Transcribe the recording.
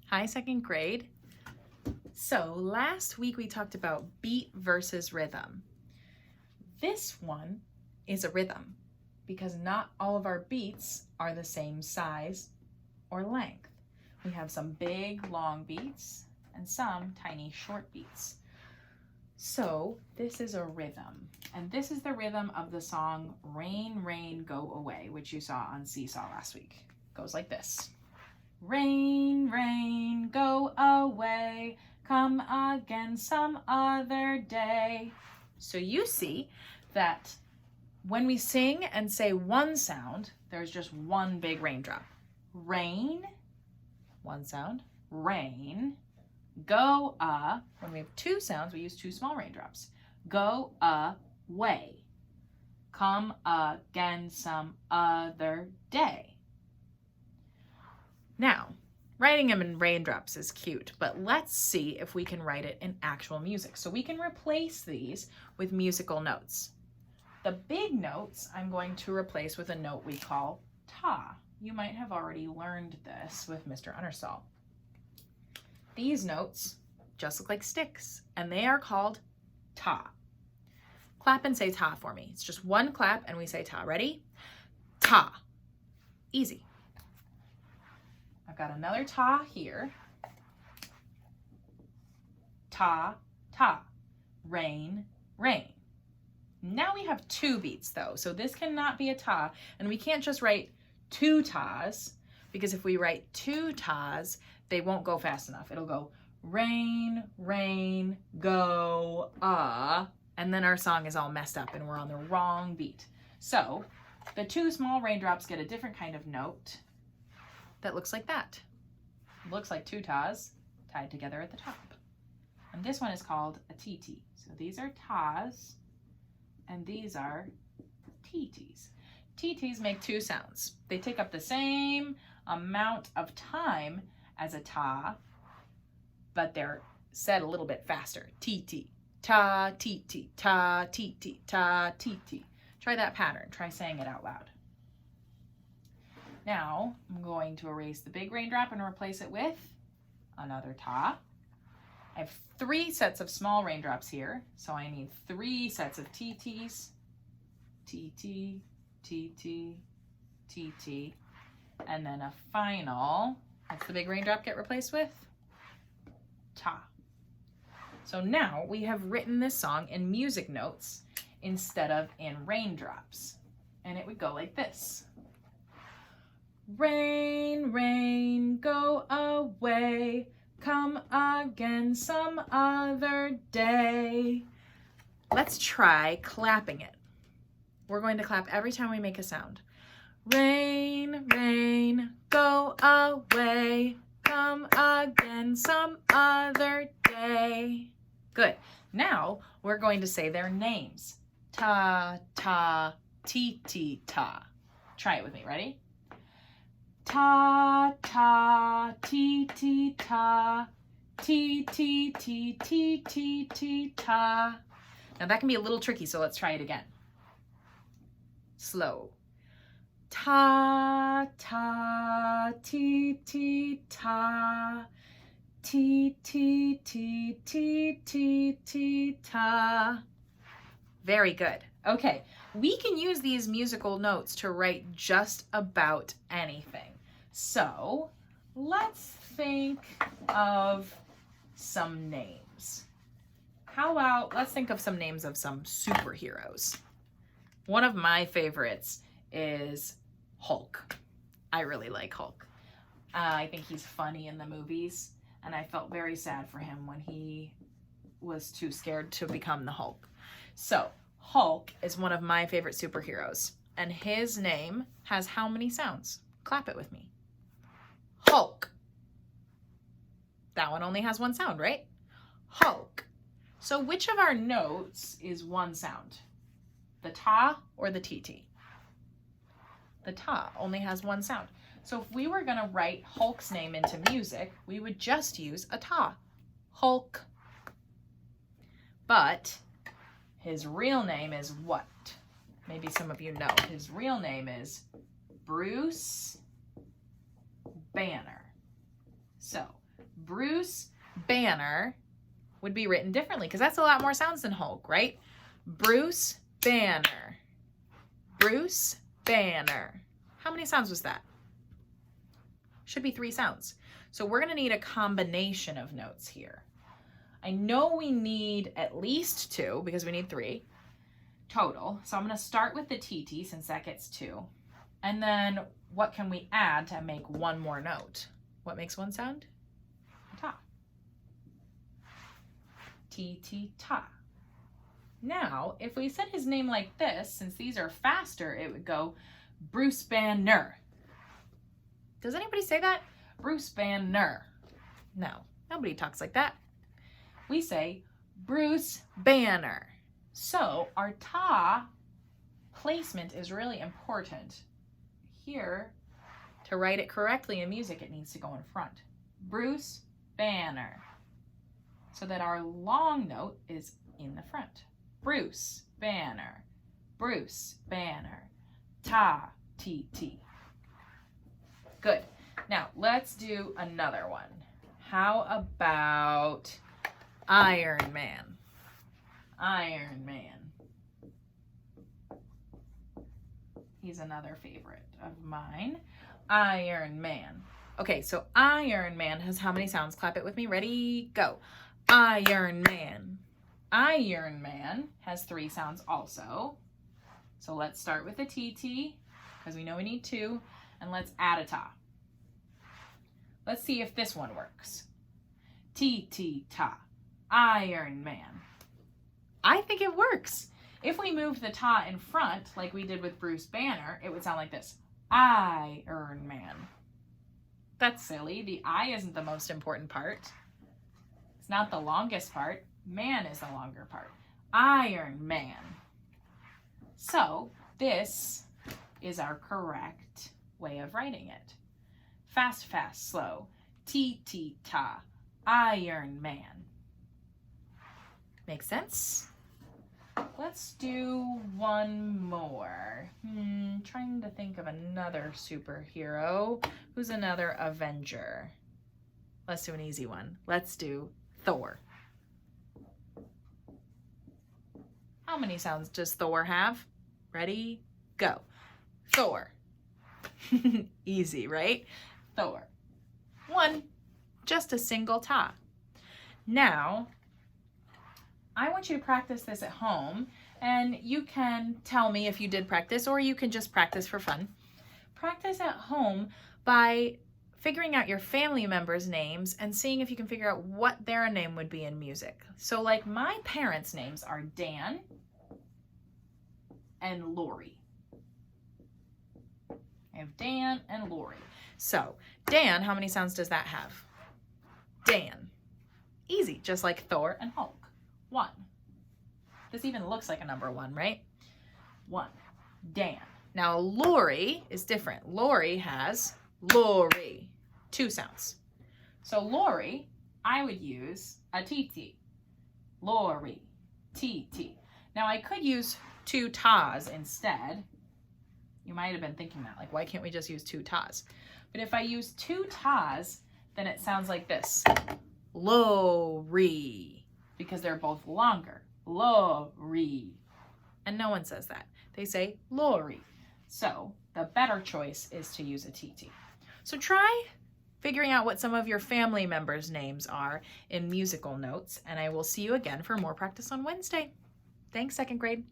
Hi, second grade. So last week we talked about beat versus rhythm. This one is a rhythm because not all of our beats are the same size or length. We have some big, long beats and some tiny, short beats. So this is a rhythm, and this is the rhythm of the song Rain, Rain, Go Away, which you saw on Seesaw last week. It goes like this. Rain, rain, go away, come again some other day. So you see that when we sing and say one sound, there's just one big raindrop. Rain, one sound, rain, go when we have two sounds, we use two small raindrops. Go away, come again some other day. Now, writing them in raindrops is cute, but let's see if we can write it in actual music. So we can replace these with musical notes. The big notes I'm going to replace with a note we call ta. You might have already learned this with Mr. Unnersall. These notes just look like sticks, and they are called ta. Clap and say ta for me. It's just one clap and we say ta. Ready? Ta. Easy. I've got another ta here. Ta, ta. Rain, rain. Now we have two beats though, so this cannot be a ta, and we can't just write two tas, because if we write two tas, they won't go fast enough. It'll go rain, rain, go, and then our song is all messed up and we're on the wrong beat. So the two small raindrops get a different kind of note that looks like that. It looks like two tas tied together at the top. And this one is called a TT. So these are tas and these are TTs. TTs make two sounds. They take up the same amount of time as a ta, but they're said a little bit faster. TT, ta, TT, ta, TT, ta, TT. Try that pattern. Try saying it out loud. Now, I'm going to erase the big raindrop and replace it with another ta. I have three sets of small raindrops here, so I need three sets of TTs. TT, TT, TT, and then a final, what's the big raindrop get replaced with? Ta. So now we have written this song in music notes instead of in raindrops. And it would go like this. Rain, rain, go away, come again some other day. Let's try clapping it. We're going to clap every time we make a sound. Rain, rain, go away, come again some other day. Good. Now we're going to say their names. Ta, ta, ti, ti, ta. Try it with me. Ready? Ta, ta, ti, ti, ta, ti, ti, ti, ti, ti, ti, ta. Now that can be a little tricky, so let's try it again. Slow. Ta, ta, ti, ti, ta, ti, ti, ti, ti, ti, ti, ta. Very good. Okay, we can use these musical notes to write just about anything. So let's think of some names. How about, let's think of some names of some superheroes. One of my favorites is Hulk. I really like Hulk. I think he's funny in the movies, and I felt very sad for him when he was too scared to become the Hulk. So Hulk is one of my favorite superheroes, and his name has how many sounds? Clap it with me. Hulk. That one only has one sound, right? Hulk. So which of our notes is one sound? The ta or the TT? The ta only has one sound. So if we were going to write Hulk's name into music, we would just use a ta. Hulk. But his real name is what? Maybe some of you know. His real name is Bruce Banner. So Bruce Banner would be written differently because that's a lot more sounds than Hulk, right? Bruce Banner. Bruce Banner. How many sounds was that? Should be 3 sounds. So we're going to need a combination of notes here. I know we need at least 2 because we need 3 total. So I'm going to start with the TT since that gets 2. And then what can we add to make 1 more note? What makes 1 sound? Ta. TT ta. Now, if we said his name like this, since these are faster, it would go Bruce Banner. Does anybody say that? Bruce Banner. No, nobody talks like that. We say Bruce Banner. So our ta placement is really important. Here, to write it correctly in music, it needs to go in front. Bruce Banner. So that our long note is in the front. Bruce Banner. Bruce Banner. Ta, T, T. Good. Now, let's do another one. How about Iron Man? Iron Man. He's another favorite of mine. Iron Man. Okay, so Iron Man has how many sounds? Clap it with me. Ready? Go. Iron Man. Iron Man has 3 sounds also. So let's start with a TT because we know we need 2. And let's add a ta. Let's see if this one works. TT ta. Iron Man. I think it works. If we moved the ta in front, like we did with Bruce Banner, it would sound like this. Iron Man. That's silly. The I isn't the most important part. It's not the longest part. Man is the longer part. Iron Man. So this is our correct way of writing it. Fast, fast, slow. T, ta. Iron Man. Make sense? Let's do one more. Trying to think of another superhero. Who's another Avenger? Let's do an easy one. Let's do Thor. How many sounds does Thor have? Ready? Go. Thor. Easy, right? Thor. 1. Just a single ta. Now, I want you to practice this at home, and you can tell me if you did practice, or you can just practice for fun. Practice at home by figuring out your family members' names and seeing if you can figure out what their name would be in music. So like my parents' names are Dan and Lori. I have Dan and Lori. So Dan, how many sounds does that have? Dan. Easy, just like Thor and Hulk. 1. This even looks like a number 1, right? 1. Dan. Now Lori is different. Lori has Lori. 2 sounds. So Lori, I would use a TT. Lori. TT. Now I could use 2 tas instead. You might have been thinking that, like, why can't we just use 2 tas? But if I use 2 tas, then it sounds like this. Lori. Because they're both longer. Lori. And no one says that. They say Lori. So the better choice is to use a TT. So try figuring out what some of your family members' names are in musical notes, and I will see you again for more practice on Wednesday. Thanks, 2nd grade.